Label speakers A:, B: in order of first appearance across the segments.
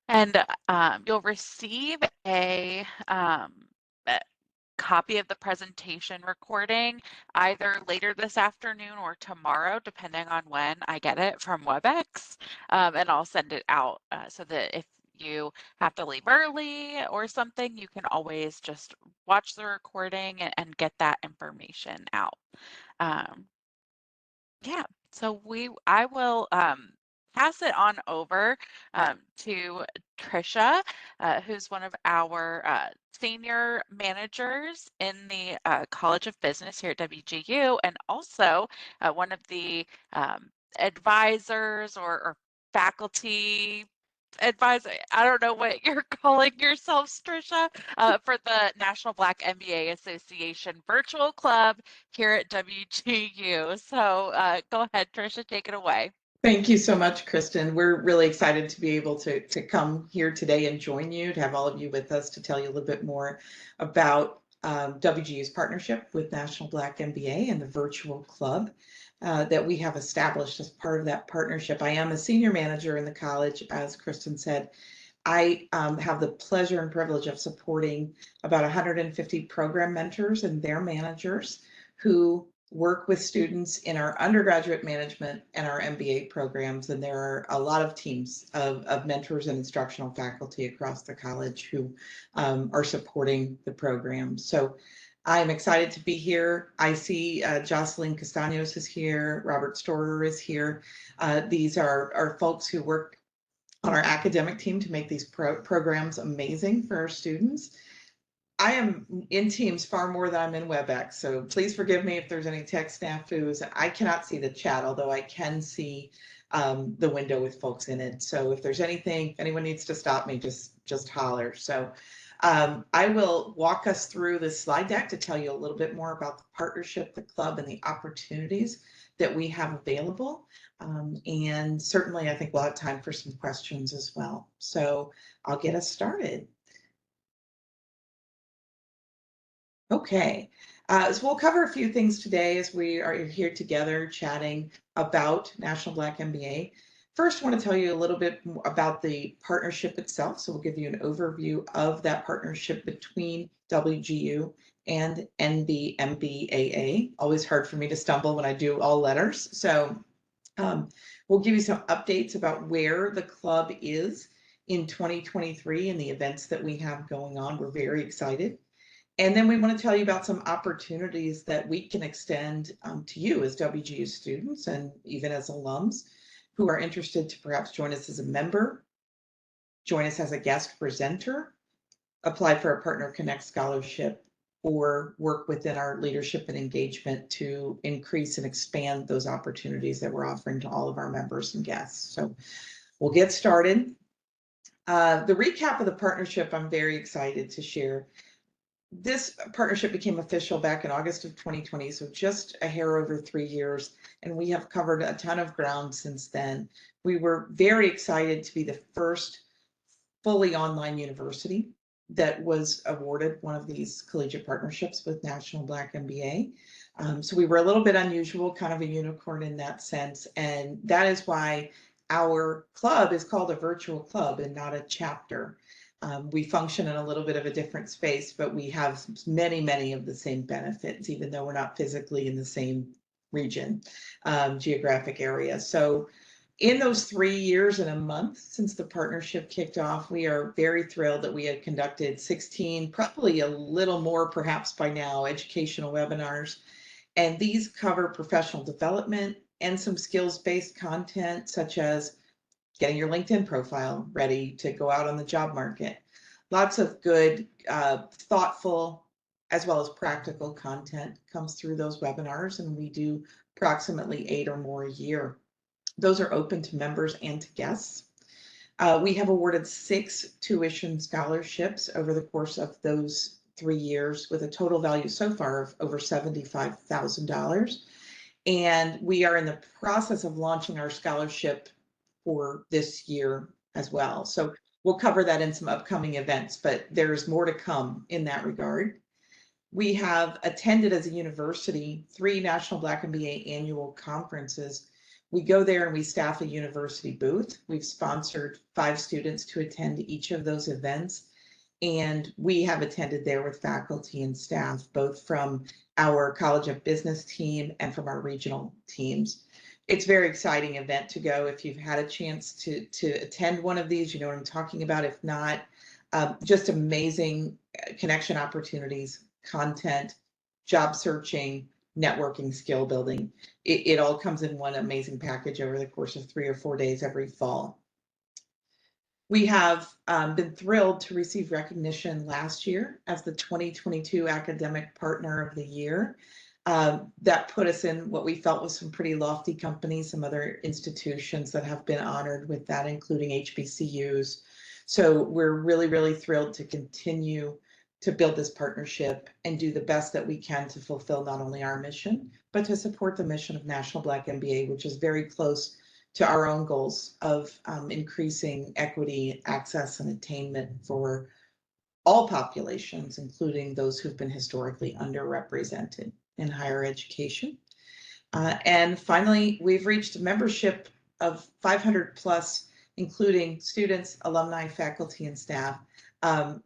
A: And you'll receive a copy of the presentation recording either later this afternoon or tomorrow, depending on when I get it from WebEx. And I'll send it out so that if you have to leave early or something, you can always just watch the recording and get that information out. Um, yeah, so I will pass it on over to Trisha, who's one of our senior managers in the College of Business here at WGU, and also one of the advisors or faculty advisor. I don't know what you're calling yourselves, Trisha, for the National Black MBA Association virtual club here at WGU. So go ahead, Trisha, take it away.
B: Thank you so much, Kristen. We're really excited to be able to come here today and join you, to have all of you with us to tell you a little bit more about WGU's partnership with National Black MBA and the virtual club that we have established as part of that partnership. I am a senior manager in the college, as Kristen said. I have the pleasure and privilege of supporting about 150 program mentors and their managers who work with students in our undergraduate management and our MBA programs. And there are a lot of teams of mentors and instructional faculty across the college who are supporting the program. So I'm excited to be here. I see Jocelyn Castaños is here, Robert Storer is here. These are folks who work on our academic team to make these programs amazing for our students. I am in Teams far more than I'm in WebEx, so please forgive me if there's any tech snafus. I cannot see the chat, although I can see the window with folks in it. So if there's anything, if anyone needs to stop me, just holler. So I will walk us through this slide deck to tell you a little bit more about the partnership, the club, and the opportunities that we have available. And certainly I think we'll have time for some questions as well. So I'll get us started. Okay, so we'll cover a few things today as we are here together chatting about National Black MBA. First, I want to tell you a little bit about the partnership itself. So we'll give you an overview of that partnership between WGU and NBMBAA. Always hard for me to stumble when I do all letters. So we'll give you some updates about where the club is in 2023 and the events that we have going on. We're very excited. And then we want to tell you about some opportunities that we can extend to you as WGU students and even as alums who are interested to perhaps join us as a member, join us as a guest presenter, apply for a Partner Connect scholarship, or work within our leadership and engagement to increase and expand those opportunities that we're offering to all of our members and guests. So we'll get started. The recap of the partnership, I'm very excited to share. This partnership became official back in August of 2020, so just a hair over 3 years, and we have covered a ton of ground since then. We were very excited to be the first fully online university that was awarded one of these collegiate partnerships with National Black MBA. So we were a little bit unusual, kind of a unicorn in that sense, and that is why our club is called a virtual club and not a chapter. We function in a little bit of a different space, but we have many, many of the same benefits, even though we're not physically in the same region, geographic area. So in those 3 years and a month since the partnership kicked off, we are very thrilled that we had conducted 16, probably a little more perhaps by now, educational webinars. And these cover professional development and some skills-based content, such as getting your LinkedIn profile ready to go out on the job market. Lots of good, thoughtful, as well as practical content comes through those webinars, and we do approximately 8 or more a year. Those are open to members and to guests. We have awarded 6 tuition scholarships over the course of those 3 years with a total value so far of over $75,000. And we are in the process of launching our scholarship for this year as well. So we'll cover that in some upcoming events, but there's more to come in that regard. We have attended as a university 3 National Black MBA annual conferences, We go there and we staff a university booth. We've sponsored 5 students to attend each of those events. And we have attended there with faculty and staff, both from our College of Business team and from our regional teams. It's a very exciting event to go. If you've had a chance to attend one of these, you know what I'm talking about. If not, just amazing connection opportunities, content, job searching, networking, skill building. It all comes in one amazing package over the course of 3 or 4 days every fall. We have been thrilled to receive recognition last year as the 2022 Academic Partner of the Year. That put us in what we felt was some pretty lofty companies, some other institutions that have been honored with that, including HBCUs. So we're really, really thrilled to continue to build this partnership and do the best that we can to fulfill not only our mission, but to support the mission of National Black MBA, which is very close to our own goals of increasing equity, access, and attainment for all populations, including those who've been historically underrepresented in higher education. And finally, we've reached a membership of 500 plus, including students, alumni, faculty, and staff.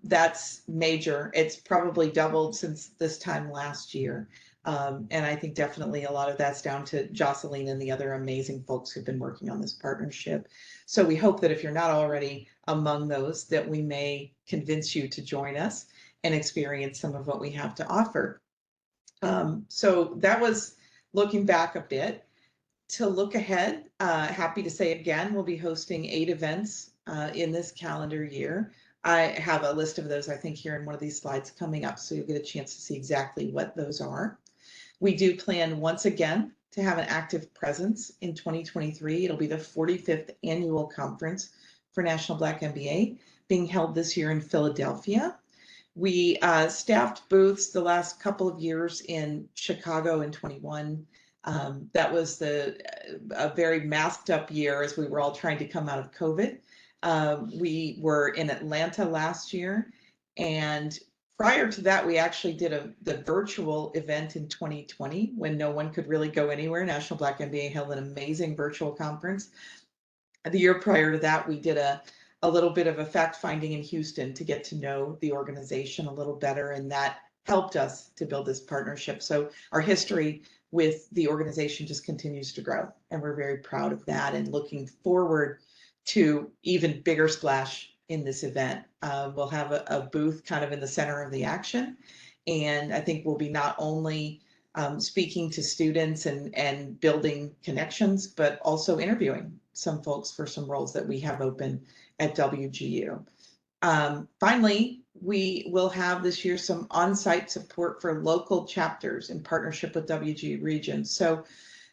B: That's major. It's probably doubled since this time last year. And I think definitely a lot of that's down to Jocelyn and the other amazing folks who've been working on this partnership. So we hope that if you're not already among those, that we may convince you to join us and experience some of what we have to offer. So that was looking back a bit. To look ahead, happy to say again, we'll be hosting 8 events in this calendar year. I have a list of those, I think, here in one of these slides coming up, so you'll get a chance to see exactly what those are. We do plan once again to have an active presence in 2023. It'll be the 45th annual conference for National Black MBA, being held this year in Philadelphia. We staffed booths the last couple of years in Chicago in 21. That was a very masked up year as we were all trying to come out of COVID. We were in Atlanta last year, and prior to that, we actually did the virtual event in 2020 when no one could really go anywhere. National Black MBA held an amazing virtual conference. The year prior to that, we did a little bit of a fact finding in Houston to get to know the organization a little better, and that helped us to build this partnership. So our history with the organization just continues to grow, and we're very proud of that and looking forward to even bigger splash in this event. We'll have a booth kind of in the center of the action, and I think we'll be not only speaking to students and building connections, but also interviewing some folks for some roles that we have open at WGU. Finally, we will have this year some on-site support for local chapters in partnership with WGU regions. So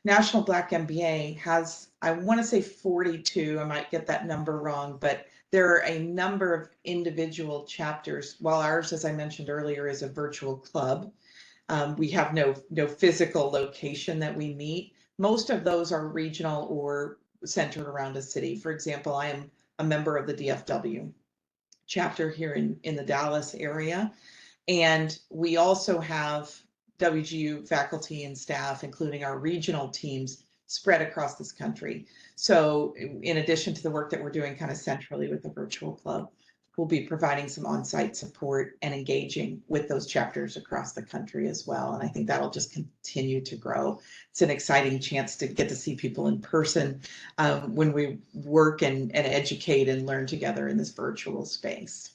B: National Black MBA has, I want to say 42, I might get that number wrong, but there are a number of individual chapters, while ours, as I mentioned earlier, is a virtual club. We have no physical location that we meet. Most of those are regional or centered around a city. For example, I am a member of the DFW chapter here in the Dallas area. And we also have WGU faculty and staff, including our regional teams, spread across this country. So in addition to the work that we're doing kind of centrally with the virtual club, we'll be providing some on-site support and engaging with those chapters across the country as well. And I think that'll just continue to grow. It's an exciting chance to get to see people in person when we work and educate and learn together in this virtual space.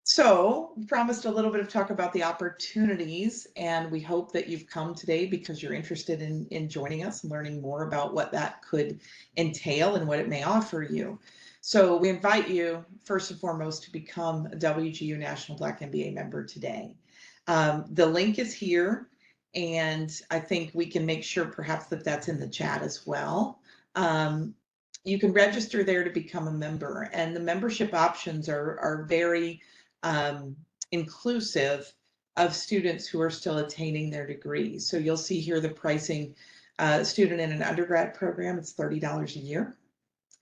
B: So we promised a little bit of talk about the opportunities, and we hope that you've come today because you're interested in joining us and learning more about what that could entail and what it may offer you. So we invite you, first and foremost, to become a WGU National Black MBA member today. The link is here, and I think we can make sure perhaps that that's in the chat as well. You can register there to become a member, and the membership options are very inclusive of students who are still attaining their degrees. So you'll see here the pricing. Student in an undergrad program, it's $30 a year.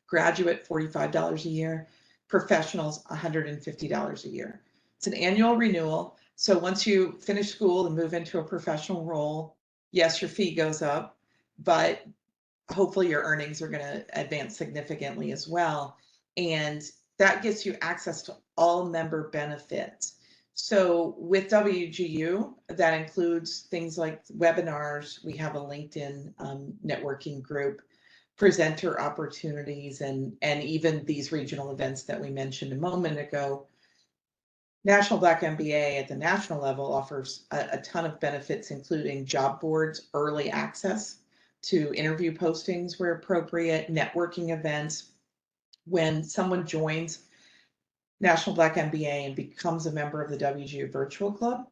B: Graduate, $45 a year. Professionals, $150 a year. It's an annual renewal. So once you finish school and move into a professional role, yes, your fee goes up, but hopefully your earnings are going to advance significantly as well. And that gets you access to all member benefits. So with WGU, that includes things like webinars. We have a LinkedIn networking group, presenter opportunities, and even these regional events that we mentioned a moment ago. National Black MBA at the national level offers a ton of benefits, including job boards, early access to interview postings where appropriate, networking events. When someone joins National Black MBA and becomes a member of the WGU Virtual Club,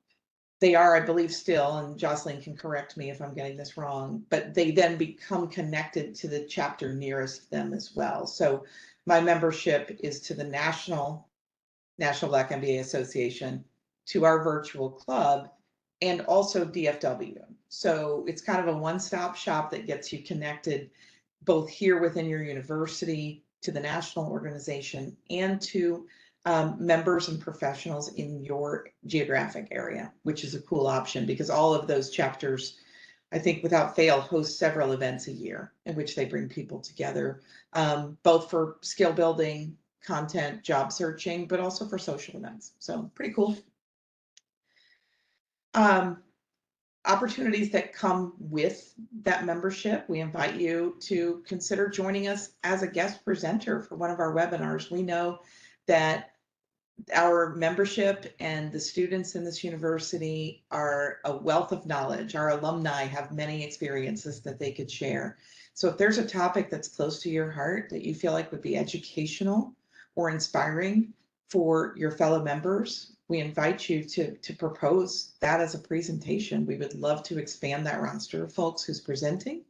B: they are, I believe, still, and Jocelyn can correct me if I'm getting this wrong, but they then become connected to the chapter nearest them as well. So my membership is to the National Black MBA Association, to our virtual club, and also DFW. So it's kind of a one-stop shop that gets you connected both here within your university, to the national organization, and to members and professionals in your geographic area, which is a cool option because all of those chapters, I think without fail, host several events a year in which they bring people together, both for skill building, content, job searching, but also for social events. So pretty cool. Opportunities that come with that membership. We invite you to consider joining us as a guest presenter for one of our webinars. We know that our membership and the students in this university are a wealth of knowledge. Our alumni have many experiences that they could share. So if there's a topic that's close to your heart that you feel like would be educational or inspiring for your fellow members, we invite you to propose that as a presentation. We would love to expand that roster of folks who's presenting.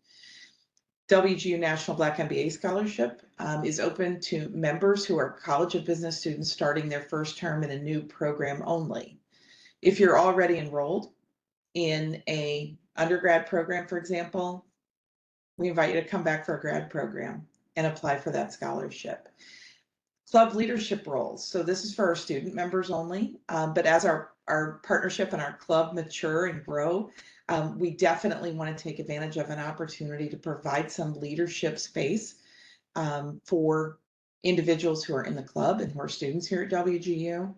B: WGU National Black MBA Scholarship is open to members who are College of Business students starting their first term in a new program only. If you're already enrolled in a undergrad program, for example, we invite you to come back for a grad program and apply for that scholarship. Club leadership roles. So this is for our student members only, but as our partnership and our club mature and grow, we definitely want to take advantage of an opportunity to provide some leadership space for individuals who are in the club and who are students here at WGU,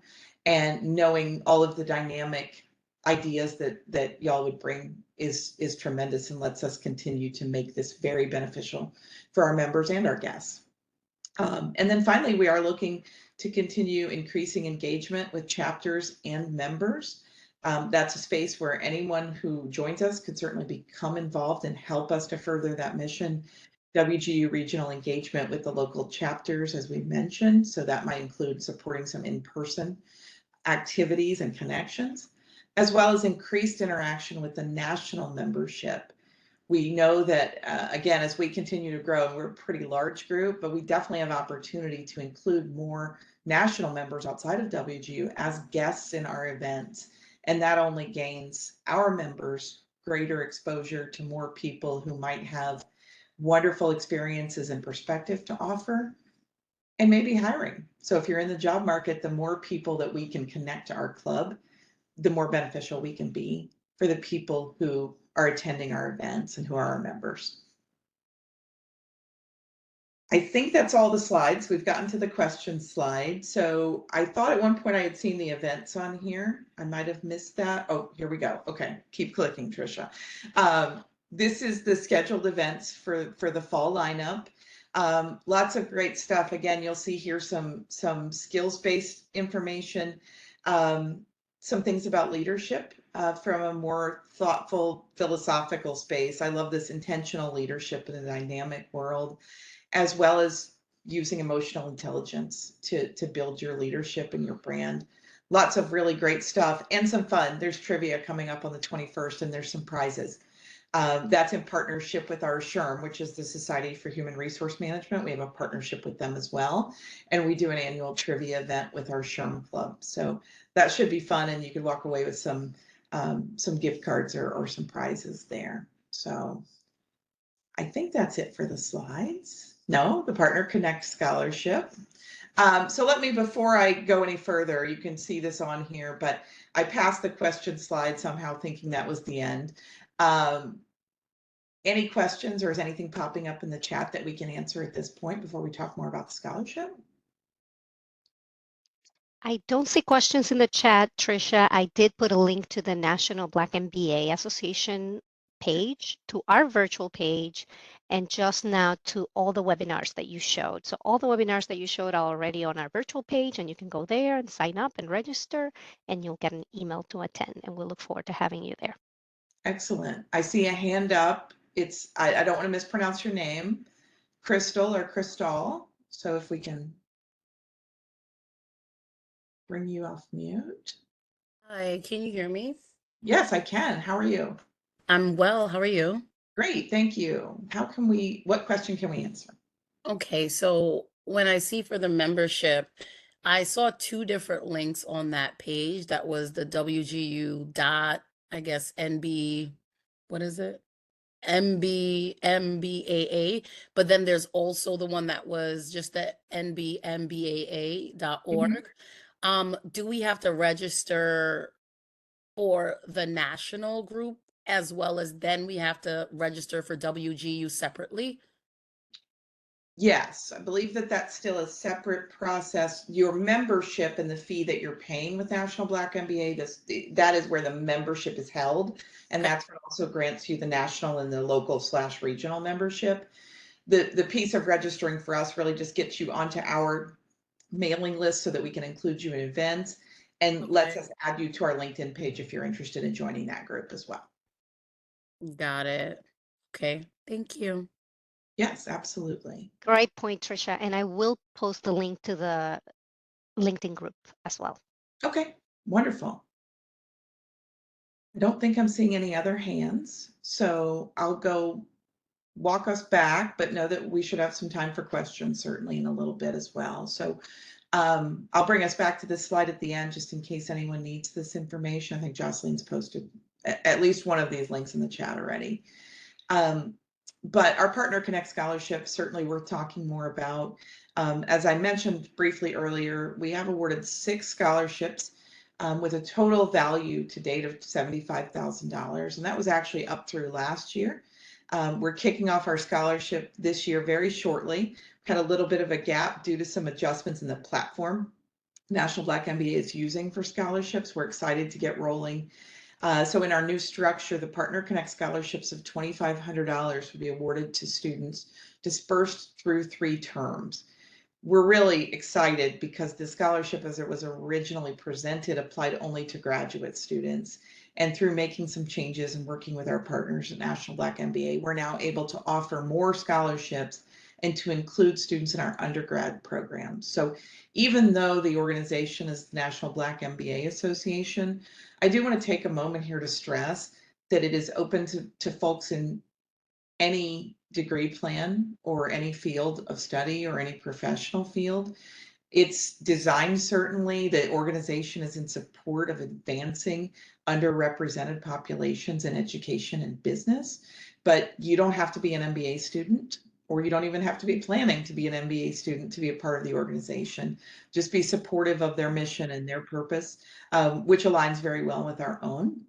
B: and knowing all of the dynamic ideas that y'all would bring is tremendous and lets us continue to make this very beneficial for our members and our guests. And then finally, we are looking to continue increasing engagement with chapters and members. That's a space where anyone who joins us could certainly become involved and help us to further that mission. WGU regional engagement with the local chapters, as we mentioned, so that might include supporting some in-person activities and connections, as well as increased interaction with the national membership. We know that, again, as we continue to grow, and we're a pretty large group, but we definitely have opportunity to include more national members outside of WGU as guests in our events. And that only gains our members greater exposure to more people who might have wonderful experiences and perspective to offer, and maybe hiring. So if you're in the job market, the more people that we can connect to our club, the more beneficial we can be for the people who are attending our events and who are our members. I think that's all the slides. We've gotten to the questions slide. So I thought at one point I had seen the events on here. I might have missed that. Oh, here we go. Okay, keep clicking, Trisha. This is the scheduled events for the fall lineup. Lots of great stuff. Again, you'll see here some skills-based information, some things about leadership from a more thoughtful, philosophical space. I love this intentional leadership in a dynamic world, as well as using emotional intelligence to build your leadership and your brand. Lots of really great stuff and some fun. There's trivia coming up on the 21st, and there's some prizes. That's in partnership with our SHRM, which is the Society for Human Resource Management. We have a partnership with them as well. And we do an annual trivia event with our SHRM club. So that should be fun, and you could walk away with some gift cards or some prizes there. So I think that's it for the slides. No, the Partner Connect Scholarship. So let me, before I go any further, you can see this on here, but I passed the question slide somehow thinking that was the end. Any questions, or is anything popping up in the chat that we can answer at this point before we talk more about the scholarship?
C: I don't see questions in the chat, Tricia. I did put a link to the National Black MBA Association page, to our virtual page, and just now to all the webinars that you showed. So all the webinars that you showed are already on our virtual page, and you can go there and sign up and register, and you'll get an email to attend, and we'll look forward to having you there.
B: Excellent. I see a hand up. I don't want to mispronounce your name, Crystal or Crystal. So if we can bring you off mute.
D: Hi, can you hear me?
B: Yes, I can. How are you?
D: I'm well. How are you?
B: Great, thank you. What question can we answer?
D: Okay, so when I see for the membership, I saw two different links on that page. That was the WGU dot, I guess, NB, what is it? MBAA, but then there's also the one that was just the nbmbaa.org. Do we have to register for the national group as well as then we have to register for WGU separately?
B: Yes, I believe that that's still a separate process. Your membership and the fee that you're paying with National Black MBA, that is where the membership is held. And
D: Okay.
B: that's what also grants you the national and the local/regional membership. The piece of registering for us really just gets you onto our mailing list so that we can include you in events, and lets
D: Okay.
B: us add you to our LinkedIn page if you're interested in joining that group as well.
D: Got it. Okay. Thank you.
B: Yes, absolutely.
C: Great point, Tricia, and I will post the link to the LinkedIn group as well.
B: Okay, wonderful. I don't think I'm seeing any other hands, so I'll go walk us back, but know that we should have some time for questions certainly in a little bit as well. So I'll bring us back to this slide at the end just in case anyone needs this information. I think Jocelyn's posted at least one of these links in the chat already. But our Partner Connect scholarship, certainly worth talking more about. As I mentioned briefly earlier, we have awarded 6 scholarships with a total value to date of $75,000, and that was actually up through last year. We're kicking off our scholarship this year very shortly. Had a little bit of a gap due to some adjustments in the platform National Black MBA is using for scholarships. We're excited to get rolling. So in our new structure, the Partner Connect scholarships of $2,500 will be awarded to students dispersed through 3 terms. We're really excited because the scholarship, as it was originally presented, applied only to graduate students. And through making some changes and working with our partners at National Black MBA, we're now able to offer more scholarships and to include students in our undergrad programs. So even though the organization is the National Black MBA Association, I do want to take a moment here to stress that it is open to folks in any degree plan or any field of study or any professional field. It's designed, certainly, the organization is in support of advancing underrepresented populations in education and business, but you don't have to be an MBA student, or you don't even have to be planning to be an MBA student to be a part of the organization. Just be supportive of their mission and their purpose, which aligns very well with our own.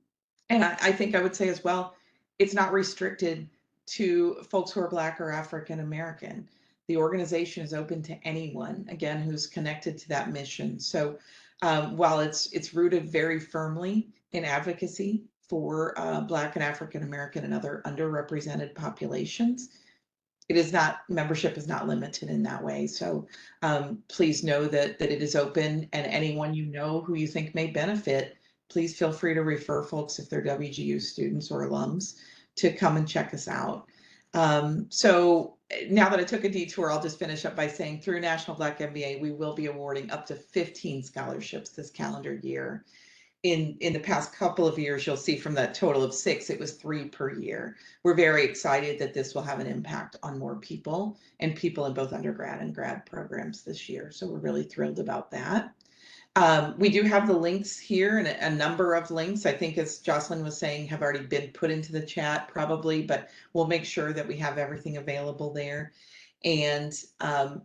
B: And I think I would say as well, it's not restricted to folks who are Black or African American. The organization is open to anyone, again, who's connected to that mission. So while it's rooted very firmly in advocacy for Black and African American and other underrepresented populations, membership is not limited in that way. So please know that it is open, and anyone you know who you think may benefit, please feel free to refer folks if they're WGU students or alums to come and check us out. So now that I took a detour, I'll just finish up by saying through National Black MBA, we will be awarding up to 15 scholarships this calendar year. In the past couple of years, you'll see from that total of 6, it was 3 per year. We're very excited that this will have an impact on more people and people in both undergrad and grad programs this year. So we're really thrilled about that. We do have the links here, and a number of links, I think, as Jocelyn was saying, have already been put into the chat probably, but we'll make sure that we have everything available there. And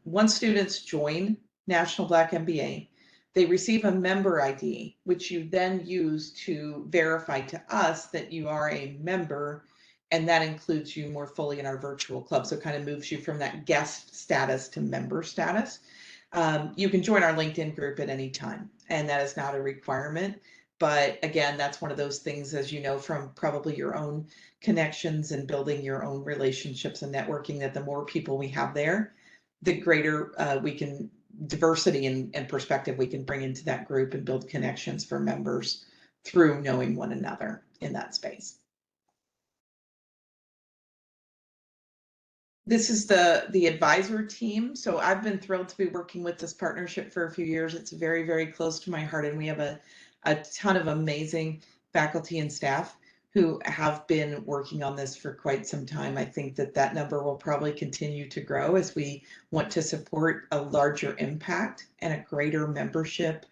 B: once students join National Black MBA, they receive a member ID, which you then use to verify to us that you are a member And that includes you more fully in our virtual club. So it kind of moves you from that guest status to member status. You can join our LinkedIn group at any time, and that is not a requirement. But again, that's one of those things, as you know, from probably your own connections and building your own relationships and networking, that the more people we have there, the greater we can diversity and perspective we can bring into that group and build connections for members through knowing one another in that space. This is the advisor team. So I've been thrilled to be working with this partnership for a few years. It's very, very close to my heart, and we have a ton of amazing faculty and staff who have been working on this for quite some time. I think that number will probably continue to grow as we want to support a larger impact and a greater membership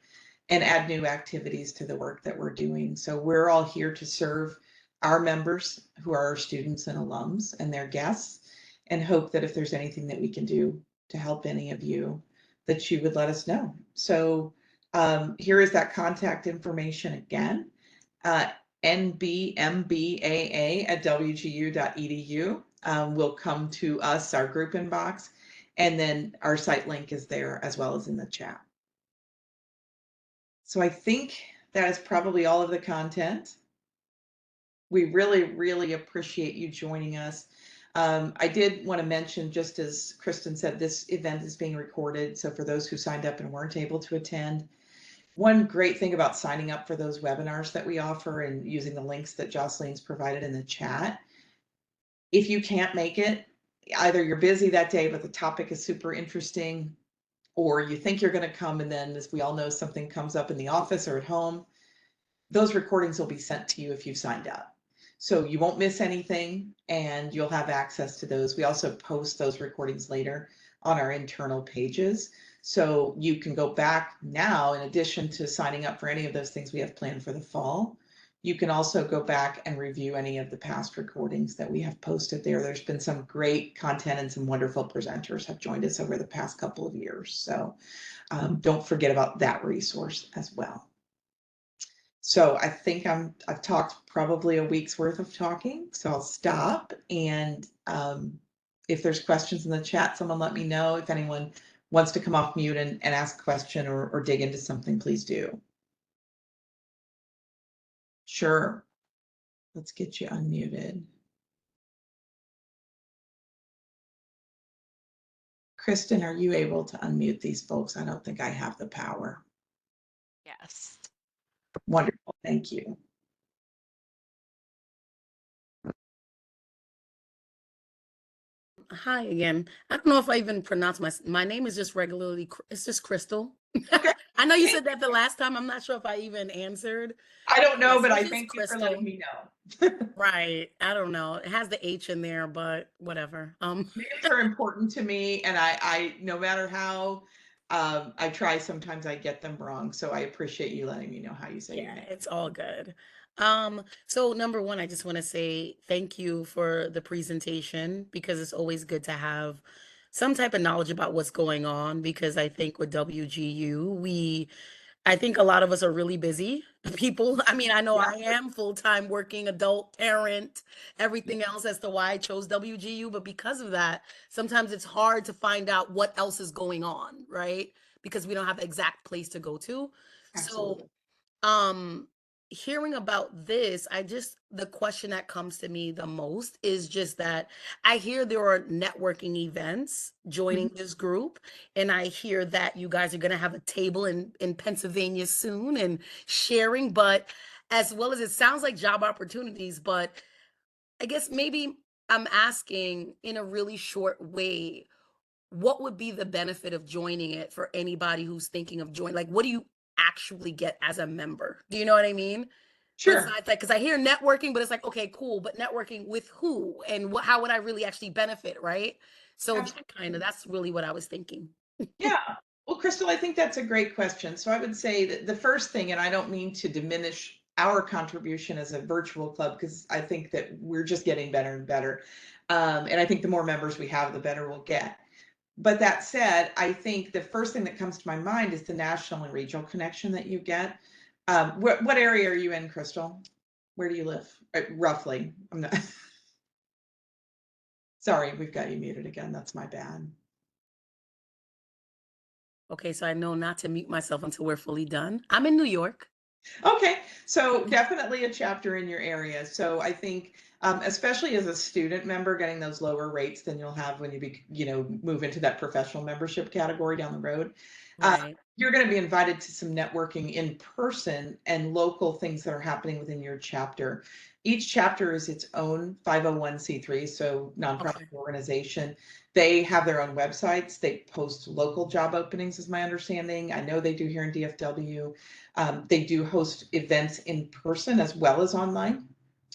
B: and add new activities to the work that we're doing. So we're all here to serve our members, who are our students and alums and their guests, and hope that if there's anything that we can do to help any of you, that you would let us know. So here is that contact information again, nbmbaa@wgu.edu will come to us, our group inbox, and then our site link is there as well as in the chat. So I think that is probably all of the content. We really, really appreciate you joining us. I did want to mention, just as Kristen said, this event is being recorded. So for those who signed up and weren't able to attend, one great thing about signing up for those webinars that we offer and using the links that Jocelyn's provided in the chat, if you can't make it, either you're busy that day, but the topic is super interesting, or you think you're going to come, and then, as we all know, something comes up in the office or at home, those recordings will be sent to you if you've signed up. So you won't miss anything, and you'll have access to those. We also post those recordings later on our internal pages. So you can go back now, in addition to signing up for any of those things we have planned for the fall. You can also go back and review any of the past recordings that we have posted there. There's been some great content, and some wonderful presenters have joined us over the past couple of years. So don't forget about that resource as well. So I think I've talked probably a week's worth of talking, so I'll stop. And if there's questions in the chat, someone let me know. If anyone wants to come off mute and ask a question or dig into something, please do. Sure. Let's get you unmuted. Kristen, are you able to unmute these folks? I don't think I have the power.
A: Yes.
B: Wonderful, thank you.
D: Hi again. I don't know if I even pronounced my name is just regularly, it's just Crystal.
B: Okay.
D: I know you said that the last time. I'm not sure if I even answered.
B: I don't know,
D: Yes,
B: but
D: it's
B: I
D: just
B: thank you for
D: Crystal.
B: letting me know.
D: Right. I don't know. It has the H in there, but whatever.
B: Names are important to me, and I no matter how I try, sometimes I get them wrong. So I appreciate you letting me know how you say your
D: Yeah,
B: name.
D: it's all good. So number one, I just want to say thank you for the presentation, because it's always good to have some type of knowledge about what's going on, because I think with WGU, I think a lot of us are really busy people. I mean, I know
B: Yeah.
D: I am full-time working adult parent, everything else as to why I chose WGU. But because of that, sometimes it's hard to find out what else is going on, right? Because we don't have the exact place to go to.
B: Absolutely.
D: So hearing about this, the question that comes to me the most is just that I hear there are networking events joining this group, and I hear that you guys are going to have a table in Pennsylvania soon and sharing, but as well as it sounds like job opportunities. But I guess maybe I'm asking in a really short way, what would be the benefit of joining it for anybody who's thinking of joining? Like, what do you actually get as a member? Do you know what I mean?
B: Sure.
D: Besides, like, because I hear networking, but it's like, okay, cool, but networking with who, and how would I really actually benefit, right? So that's really what I was thinking.
B: Yeah. Well, Crystal, I think that's a great question. So I would say that the first thing, and I don't mean to diminish our contribution as a virtual club, because I think that we're just getting better and better. And I think the more members we have, the better we'll get. But that said, I think the first thing that comes to my mind is the national and regional connection that you get. What area are you in, Crystal? Where do you live? Roughly. I'm not. Sorry, we've got you muted again. That's my bad.
D: Okay, so I know not to mute myself until we're fully done. I'm in New York.
B: Okay, so definitely a chapter in your area. So I think, especially as a student member, getting those lower rates than you'll have when you move into that professional membership category down the road.
D: Right.
B: You're going to be invited to some networking in person and local things that are happening within your chapter. Each chapter is its own 501c3, so nonprofit
D: Okay.
B: organization. They have their own websites. They post local job openings, is my understanding. I know they do here in DFW. They do host events in person as well as online.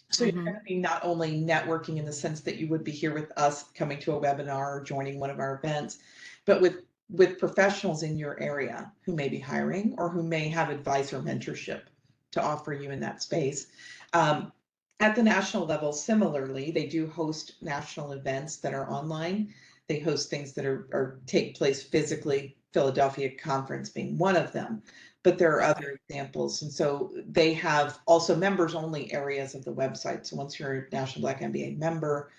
B: So you're going to be not only networking in the sense that you would be here with us coming to a webinar or joining one of our events, but with professionals in your area who may be hiring or who may have advice or mentorship to offer you in that space. At the national level, similarly, they do host national events that are online. They host things that are take place physically, Philadelphia conference being one of them, but there are other examples. And so they have also members only areas of the website. So once you're a National Black MBA member,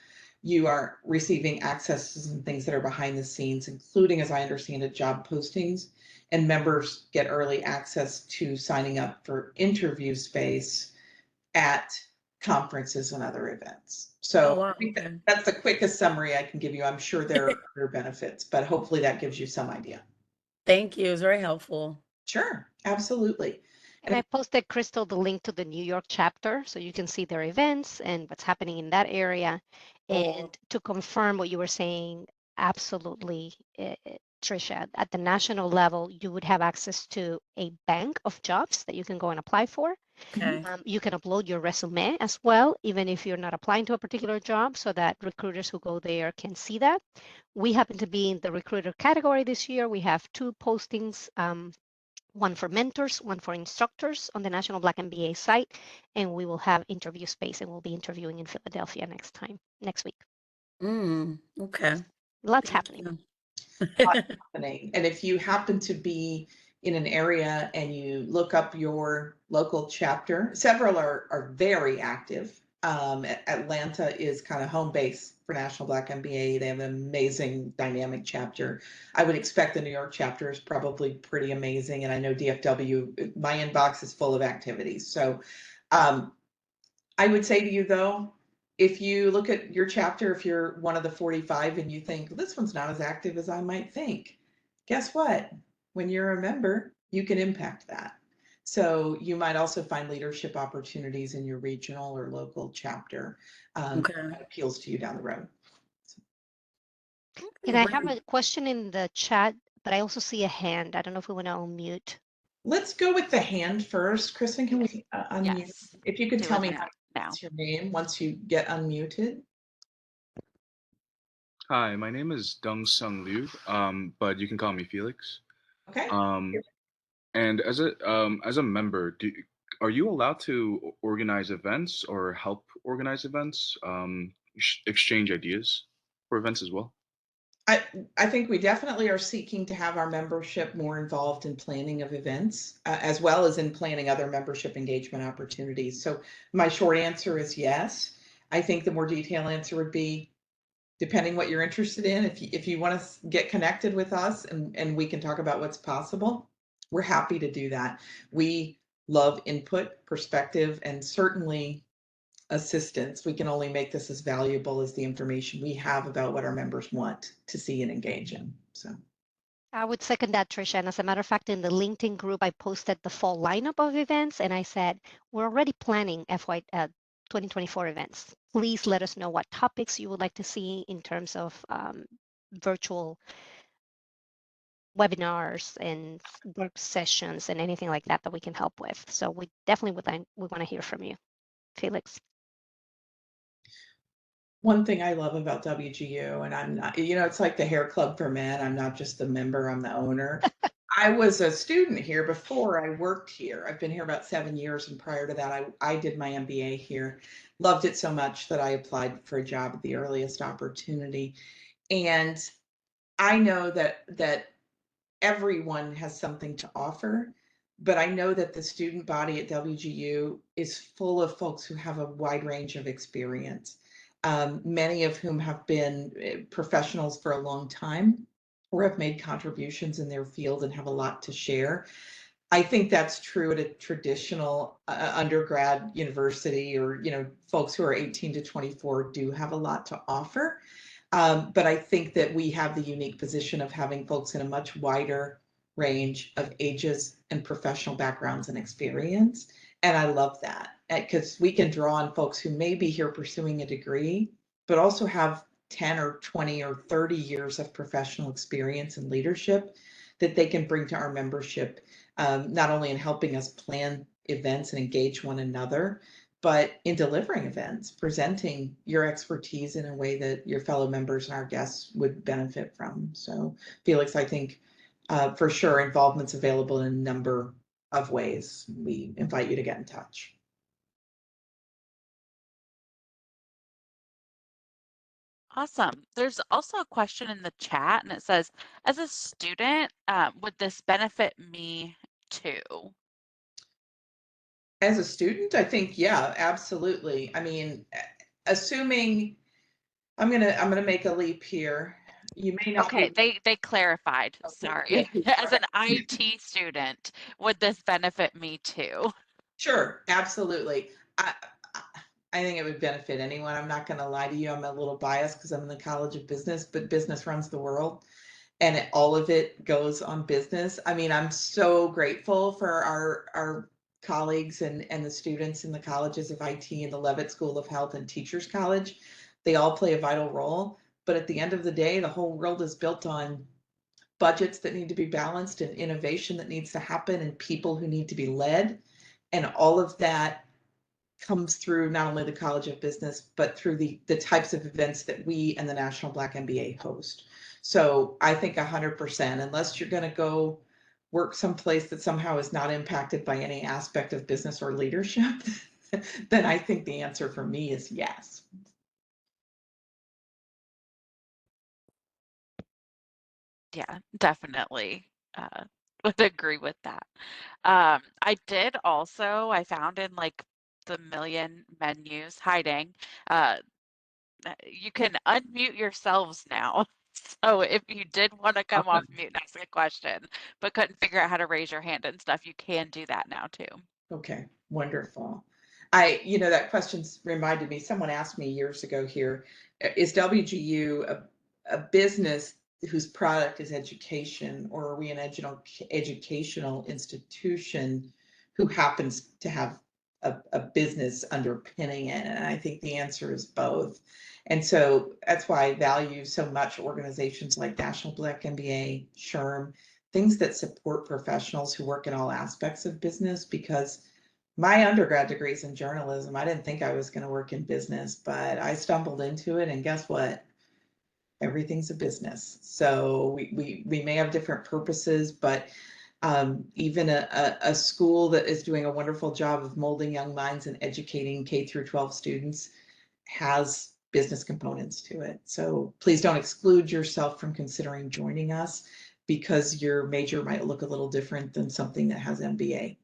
B: you are receiving access to some things that are behind the scenes, including, as I understand it, job postings, and members get early access to signing up for interview space at conferences and other events. So
D: Oh, wow.
B: I think
D: Okay.
B: that's the quickest summary I can give you. I'm sure there are other benefits, but hopefully that gives you some idea.
D: Thank you. It's very helpful.
B: Sure, absolutely.
C: And I posted, Crystal, the link to the New York chapter so you can see their events and what's happening in that area. And to confirm what you were saying, absolutely, Trisha, at the national level, you would have access to a bank of jobs that you can go and apply for.
D: Okay.
C: You can upload your resume as well, even if you're not applying to a particular job, so that recruiters who go there can see that. We happen to be in the recruiter category this year. We have 2 postings, one for mentors, one for instructors on the National Black MBA site, and we will have interview space, and we'll be interviewing in Philadelphia next week.
D: Okay.
C: Lots
D: Thank
C: happening.
B: Happening. And if you happen to be in an area and you look up your local chapter, several are very active. Atlanta is kind of home base for National Black MBA. They have an amazing dynamic chapter. I would expect the New York chapter is probably pretty amazing. And I know DFW, my inbox is full of activities. So I would say to you though, if you look at your chapter, if you're one of the 45 and you think, well, this one's not as active as I might think, guess what? When you're a member, you can impact that. So you might also find leadership opportunities in your regional or local chapter
D: Okay.
B: that appeals to you down the road.
C: And I have a question in the chat, but I also see a hand. I don't know if we want to unmute.
B: Let's go with the hand first. Kristen, can we unmute?
A: Yes.
B: If you could tell me
A: Doing that now.
B: what's your name once you get unmuted.
E: Hi, my name is Dong Sung Liu, but you can call me Felix.
B: Okay.
E: And as a member, are you allowed to organize events or help organize events, exchange ideas for events as well?
B: I think we definitely are seeking to have our membership more involved in planning of events, as well as in planning other membership engagement opportunities. So my short answer is yes. I think the more detailed answer would be, depending what you're interested in, if you want to get connected with us and we can talk about what's possible, we're happy to do that. We love input, perspective, and certainly assistance. We can only make this as valuable as the information we have about what our members want to see and engage in. So
C: I would second that, Trisha. And as a matter of fact, in the LinkedIn group, I posted the fall lineup of events, and I said, we're already planning FY 2024 events. Please let us know what topics you would like to see in terms of virtual webinars and work sessions and anything like that that we can help with. So we definitely we want to hear from you, Felix.
B: one thing I love about WGU, and I'm not, it's like the hair club for men. I'm not just the member, I'm the owner. I was a student here before I worked here. I've been here about 7 years, and prior to that, I did my MBA here. Loved it so much that I applied for a job at the earliest opportunity. And I know that everyone has something to offer, but I know that the student body at WGU is full of folks who have a wide range of experience. many of whom have been professionals for a long time or have made contributions in their field and have a lot to share. I think that's true at a traditional undergrad university, or folks who are 18 to 24 do have a lot to offer. But I think that we have the unique position of having folks in a much wider range of ages and professional backgrounds and experience. And I love that, because we can draw on folks who may be here pursuing a degree, but also have 10 or 20 or 30 years of professional experience and leadership that they can bring to our membership, not only in helping us plan events and engage one another, but in delivering events, presenting your expertise in a way that your fellow members and our guests would benefit from. So, Felix, I think for sure involvement's available in a number of ways. We invite you to get in touch.
A: Awesome. There's also a question in the chat, and it says, as a student, would this benefit me too?
B: As a student, I think, yeah, absolutely. I mean, assuming I'm gonna make a leap here. You may not
A: Okay,
B: be.
A: they clarified.
B: Okay,
A: Sorry.
B: yeah,
A: As an IT student, would this benefit me too?
B: sure, absolutely. I, I think it would benefit anyone. I'm not going to lie to you. I'm a little biased because I'm in the College of Business, but business runs the world, and all of it goes on business. I mean, I'm so grateful for our colleagues and the students in the colleges of IT and the Levitt School of Health and Teachers College. They all play a vital role. But at the end of the day, the whole world is built on budgets that need to be balanced and innovation that needs to happen and people who need to be led. And all of that comes through not only the College of Business, but through the types of events that we and the National Black MBA host. So I think 100%, unless you're going to go work someplace that somehow is not impacted by any aspect of business or leadership, then I think the answer for me is yes.
A: Yeah, definitely. Would agree with that. I did also, I found in like the million menus hiding, uh, you can unmute yourselves now. So if you did want to come off mute and ask a question, but couldn't figure out how to raise your hand and stuff, you can do that now too.
B: Okay, wonderful. That question's reminded me, someone asked me years ago here, is WGU a business whose product is education, or are we an educational institution who happens to have a business underpinning it? And I think the answer is both. And so that's why I value so much organizations like National Black MBA, SHRM, things that support professionals who work in all aspects of business, because my undergrad degree is in journalism. I didn't think I was going to work in business, but I stumbled into it, and guess what? Everything's a business. So we may have different purposes, but even a school that is doing a wonderful job of molding young minds and educating K through 12 students has business components to it. So please don't exclude yourself from considering joining us, because your major might look a little different than something that has MBA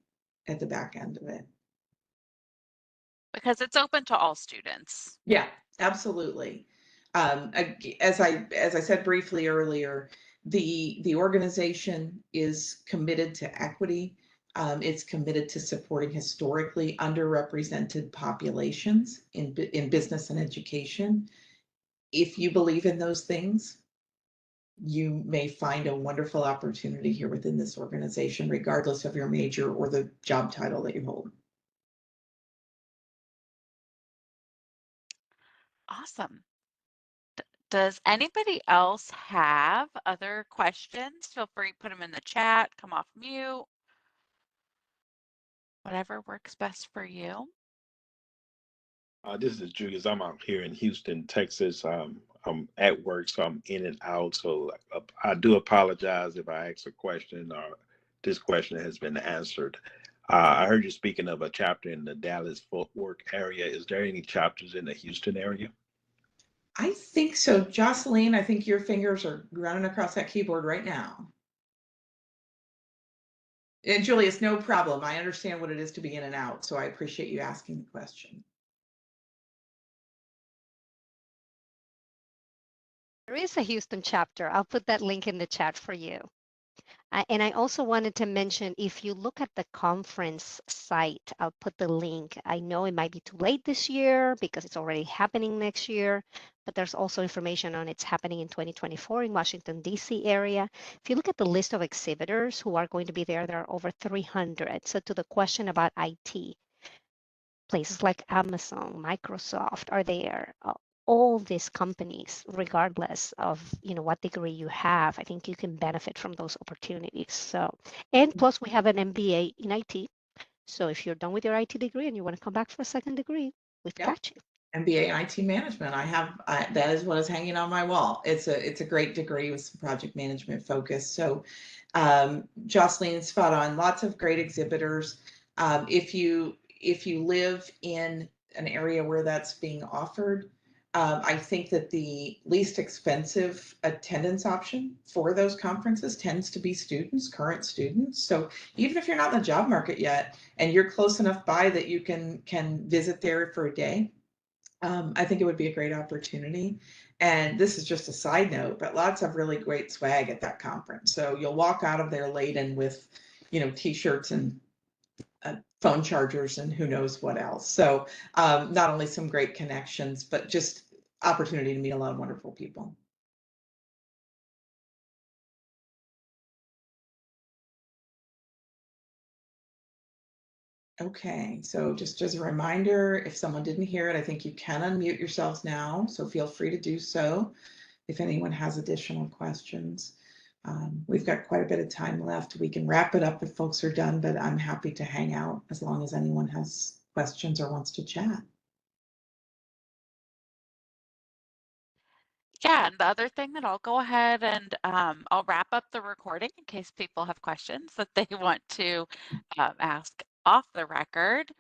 B: at the back end of it.
A: Because it's open to all students.
B: Yeah, absolutely. As I said briefly earlier, the organization is committed to equity. It's committed to supporting historically underrepresented populations in business and education. If you believe in those things, you may find a wonderful opportunity here within this organization, regardless of your major or the job title that you hold.
A: Awesome. Does anybody else have other questions? Feel free to put them in the chat, come off mute, whatever works best for you.
F: This is Julius. I'm out here in Houston, Texas. I'm at work, so I'm in and out. So I do apologize if I ask a question or this question has been answered. I heard you speaking of a chapter in the Dallas-Fort Worth area. Is there any chapters in the Houston area?
B: I think so. Jocelyn, I think your fingers are running across that keyboard right now. And Julius, no problem. I understand what it is to be in and out, so I appreciate you asking the question.
C: There is a Houston chapter. I'll put that link in the chat for you. And I also wanted to mention, if you look at the conference site, I'll put the link. I know it might be too late this year because it's already happening next year, but there's also information on it's happening in 2024 in Washington, D.C. area. If you look at the list of exhibitors who are going to be there, there are over 300. So to the question about IT, places like Amazon, Microsoft are there. All these companies, regardless of what degree you have, I think you can benefit from those opportunities. So, and plus we have an MBA in IT. So if you're done with your IT degree and you want to come back for a second degree, we've got you.
B: MBA in IT management. That is what is hanging on my wall. It's a great degree with some project management focus. So Jocelyn, spot on. Lots of great exhibitors. If you live in an area where that's being offered, I think that the least expensive attendance option for those conferences tends to be students, current students. So even if you're not in the job market yet and you're close enough by that you can visit there for a day, I think it would be a great opportunity. And this is just a side note, but lots of really great swag at that conference. So you'll walk out of there laden with, t-shirts and phone chargers and who knows what else. So not only some great connections, but just opportunity to meet a lot of wonderful people. Okay, so just as a reminder, if someone didn't hear it, I think you can unmute yourselves now, so feel free to do so if anyone has additional questions. We've got quite a bit of time left. We can wrap it up if folks are done, but I'm happy to hang out as long as anyone has questions or wants to chat.
A: Yeah, and the other thing that I'll go ahead and I'll wrap up the recording in case people have questions that they want to ask off the record.